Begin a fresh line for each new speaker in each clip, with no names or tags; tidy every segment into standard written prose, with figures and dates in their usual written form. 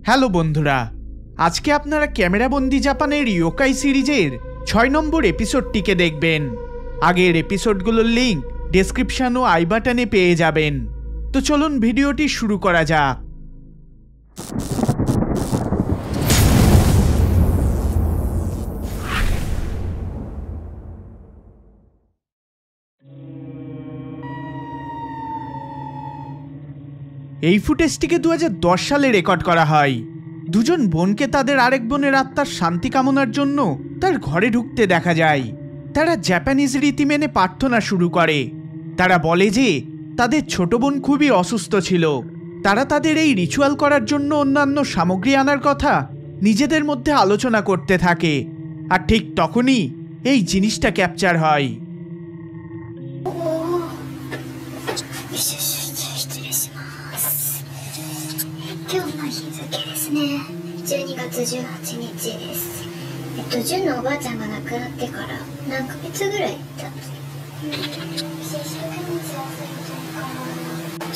হ্যালো বন্ধুরা, আজকে আপনারা ক্যামেরাবন্দি জাপানের ইয়োকাই সিরিজের ৬ নম্বর এপিসোডটিকে দেখবেন। আগের এপিসোডগুলোর লিঙ্ক ডেসক্রিপশন ও আই বাটনে পেয়ে যাবেন। তো চলুন ভিডিওটি শুরু করা যাক। এই ফুটেজটিকে ২০১০ সালে রেকর্ড করা হয়। দুজন বোনকে তাদের আরেক বোনের আত্মার শান্তি কামনার জন্য তার ঘরে ঢুকতে দেখা যায়। তারা জাপানিজ রীতি মেনে প্রার্থনা শুরু করে। তারা বলে যে তাদের ছোট বোন খুবই অসুস্থ ছিল। তারা তাদের এই রিচুয়াল করার জন্য অন্যান্য সামগ্রী আনার কথা নিজেদের মধ্যে আলোচনা করতে থাকে। আর ঠিক তখনই এই জিনিসটা ক্যাপচার হয়।12
月18日です。純のおばあちゃんが亡くなってから何ヶ月ぐらい経つ？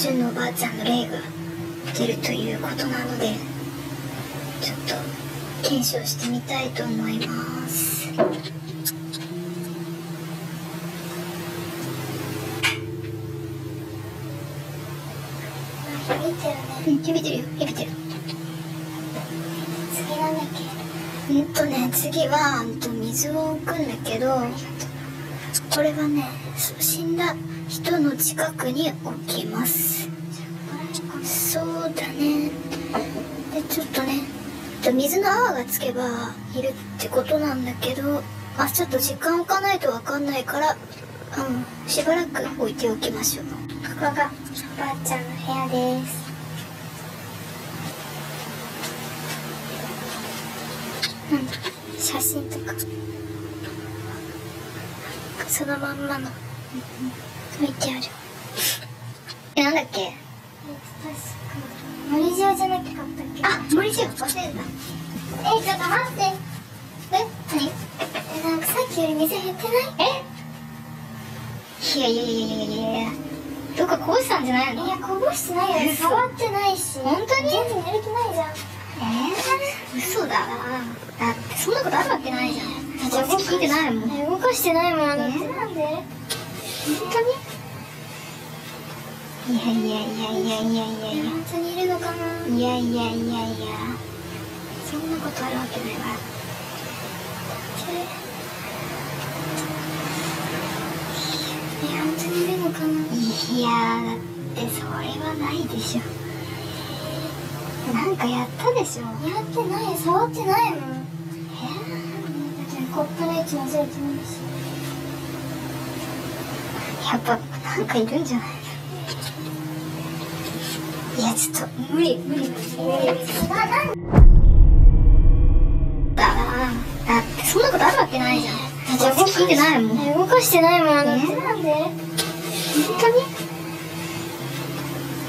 純のおばあちゃんの霊が出るということなので、ちょっと検証してみたいと思います。響いてるよ、響いてる。次は水を置くんだけど、これはね、死んだ人の近くに置きます。そうだね。でちょっとね、水の泡がつけばいるってことなんだけど、ちょっと時間置かないと分かんないから、しばらく置いておきましょう。ここがおばあちゃんの部屋です。写真とかそのまんまの置いてある。なんだっけ？森塩じゃなかったっけ？森塩忘れた。ちょっと待って。何？なんかさっきより水減ってない？いやどっかこぼしたんじゃないの？いやこぼしてないよ。触ってないし。本当に？全然寝れてないじゃん。嘘だな。だってそんなことあるわけないじゃん。じゃあ動きてないもん。動かしてないもん。なんで？本当に？いや本当にいるのかな。いやそんなことあるわけないわ。本当にいるのかな。いやだってそれはないでしょ。なんかやったでしょ。やってない、触ってないもん。コップの位置もずれてないし。やっぱなんかいるんじゃない？いやちょっと無理だってそんなことあるわけないじゃん。じゃあ動きてないもん。動かしてないもん。なんで？本当に？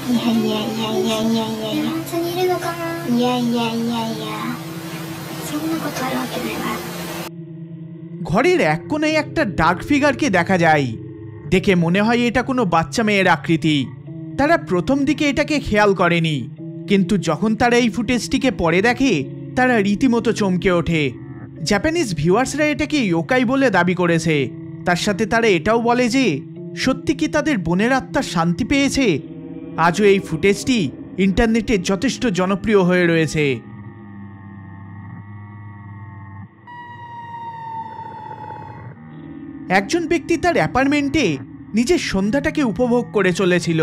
いや本当にいるのかな。いやそんなことあるわけないわ。
ঘরের এক কোণে একটা ডার্ক ফিগারকে দেখা যায়। দেখে মনে হয় এটা কোনো বাচ্চা মেয়ের আকৃতি। তারা প্রথম দিকে এটাকে খেয়াল করেনি, কিন্তু যখন তারা এই ফুটেজটিকে পরে দেখে তারা রীতিমতো চমকে ওঠে। জাপানিজ ভিউয়ার্সরা এটাকে ইয়োকাই বলে দাবি করেছে। তার সাথে তারা এটাও বলে যে সত্যি কি তাদের বোনের আত্মা শান্তি পেয়েছে। আজও এই ফুটেজটি ইন্টারনেটে যথেষ্ট জনপ্রিয় হয়ে রয়েছে। একজন ব্যক্তি তার অ্যাপার্টমেন্টে নিজের সন্ধ্যাটাকে উপভোগ করে চলেছিল।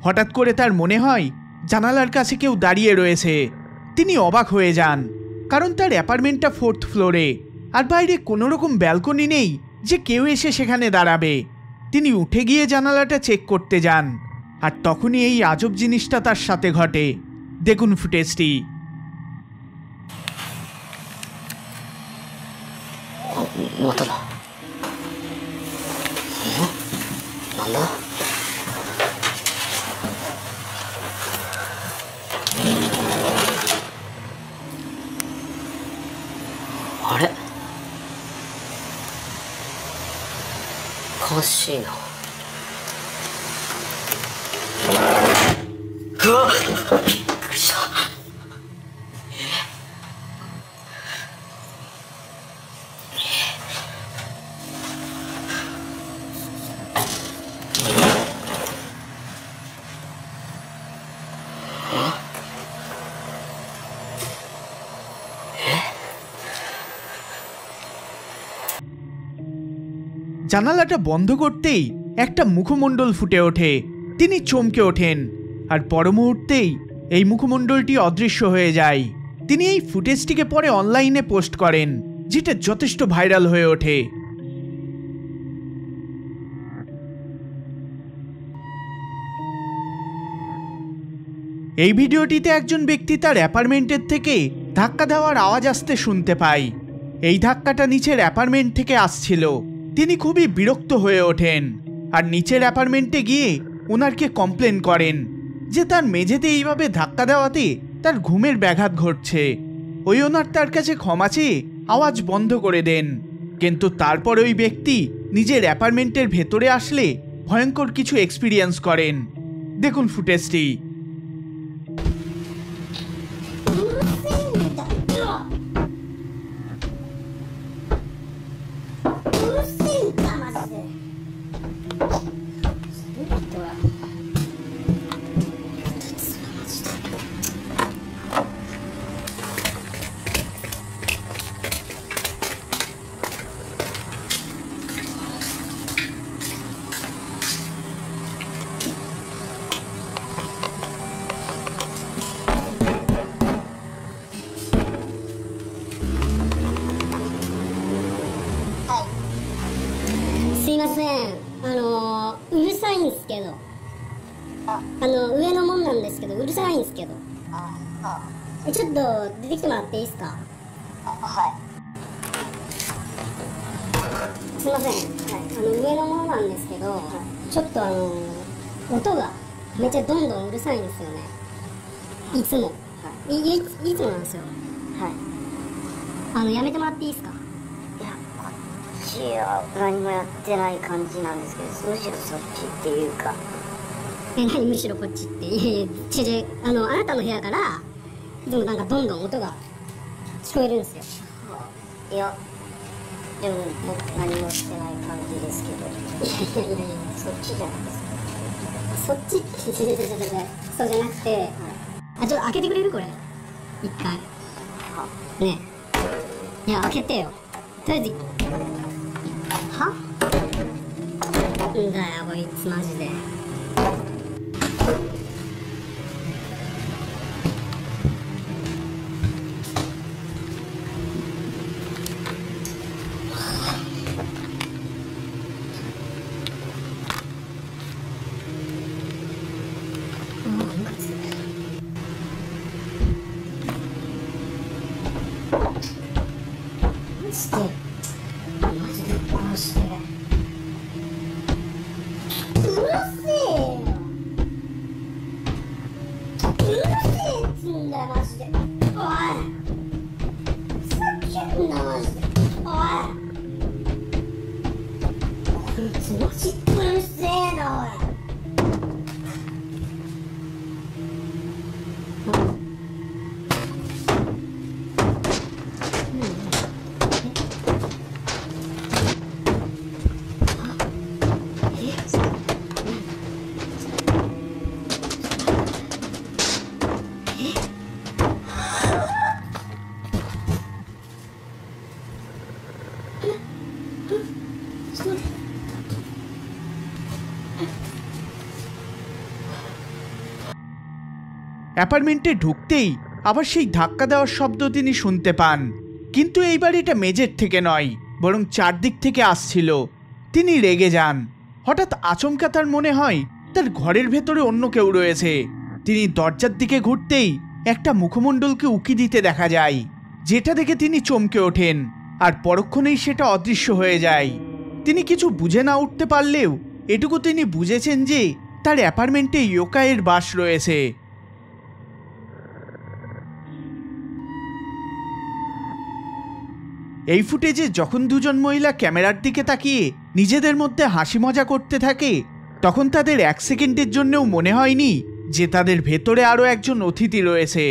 হঠাৎ করে তার মনে হয় জানালার কাছে কেউ দাঁড়িয়ে রয়েছে। তিনি অবাক হয়ে যান, কারণ তার অ্যাপার্টমেন্টটা 4th ফ্লোরে আর বাইরে কোনো রকম ব্যালকনি নেই যে কেউ এসে সেখানে দাঁড়াবে। তিনি উঠে গিয়ে জানালাটা চেক করতে যান, আর তখনই এই আজব জিনিসটা তার সাথে ঘটে। দেখুন ফুটেজটি।
あれ？おかしいな。うわっ！びっくりした。
জানালাটা বন্ধ করতেই একটা মুখমণ্ডল ফুটে ওঠে। তিনি চমকে ওঠেন আর পর মুহূর্তেই এই মুখমণ্ডলটি অদৃশ্য হয়ে যায়। তিনি এই ফুটেজটিকে পরে অনলাইনে পোস্ট করেন, যেটা যথেষ্ট ভাইরাল হয়ে ওঠে। এই ভিডিওটিতে একজন ব্যক্তি তার অ্যাপার্টমেন্টের থেকে ধাক্কা দেওয়ার আওয়াজ আসতে শুনতে পায়। এই ধাক্কাটা নিচের অ্যাপার্টমেন্ট থেকে আসছিল। তিনি খুবই বিরক্ত হয়ে ওঠেন আর নিচের অ্যাপার্টমেন্টে গিয়ে ওনারকে কমপ্লেন করেন যে তার মেঝেতে এইভাবে ধাক্কা দেওয়াতে তার ঘুমের ব্যাঘাত ঘটছে। ওই ওনার তার কাছে ক্ষমা চেয়ে আওয়াজ বন্ধ করে দেন, কিন্তু তারপর ওই ব্যক্তি নিজের অ্যাপার্টমেন্টের ভেতরে আসলে ভয়ঙ্কর কিছু এক্সপিরিয়েন্স করেন। দেখুন ফুটেজটি।
すいません、うるさいんですけど、上のもんなんですけど、うるさいんですけど、ちょっと出てきてもらっていいですか？すいません、上のものなんですけど、ちょっと音がめっちゃどんどんうるさいんですよね。いつも、いつもなんですよ。やめてもらっていいですか？
何もやってない感じなんですけど、むしろそっちっていうか。
何むしろこっちって。いやいや、あなたの部屋からいつもなんかどんどん音が聞こえるんですよ。
いや、でも僕何もしてない感じですけど。いやいやいや、そっちじゃないですか。
そっちってそうじゃなくて、ちょっと開けてくれるこれ一回。ねえ、いや開けてよ。とりあえずは？んだよこいつマジで。
অ্যাপার্টমেন্টে ঢুকতেই আবার সেই ধাক্কা দেওয়ার শব্দ তিনি শুনতে পান, কিন্তু এইবার এটা মেঝের থেকে নয় বরং চারদিক থেকে আসছিল। তিনি রেগে যান। হঠাৎ আচমকা তার মনে হয় তার ঘরের ভেতরে অন্য কেউ রয়েছে। তিনি দরজার দিকে ঘুরতেই একটা মুখমণ্ডলকে উকি দিতে দেখা যায়, যেটা দেখে তিনি চমকে ওঠেন আর পরক্ষণেই সেটা অদৃশ্য হয়ে যায়। তিনি কিছু বুঝে না উঠতে পারলেও এটুকু তিনি বুঝেছেন যে তার অ্যাপার্টমেন্টে ইয়োকাইয়ের বাস রয়েছে। এই ফুটেজে যখন দুজন মহিলা ক্যামেরার দিকে তাকিয়ে নিজেদের মধ্যে হাসি মজা করতে থাকে, তখন তাদের এক সেকেন্ডের জন্যও মনে হয়নি যে তাদের ভেতরে আরও একজন অতিথি রয়েছে।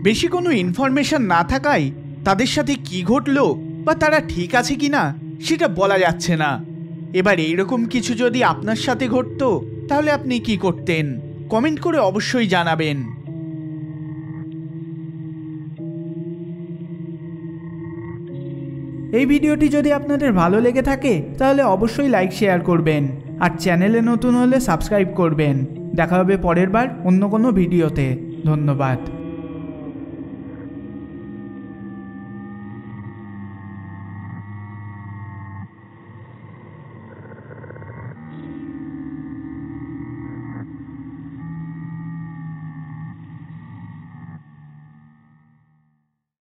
বেশি কোনো ইনফরমেশন না থাকায় তাদের সাথে কি ঘটলো বা তারা ঠিক আছে কিনা সেটা বলা যাচ্ছে না। এবার এইরকম কিছু যদি আপনার সাথে ঘটতো তাহলে আপনি কি করতেন? কমেন্ট করে অবশ্যই জানাবেন। এই ভিডিওটি যদি আপনাদের ভালো লেগে থাকে তাহলে অবশ্যই লাইক শেয়ার করবেন, আর চ্যানেলে নতুন হলে সাবস্ক্রাইব করবেন। দেখা হবে পরের বার অন্য কোনো ভিডিওতে। ধন্যবাদ।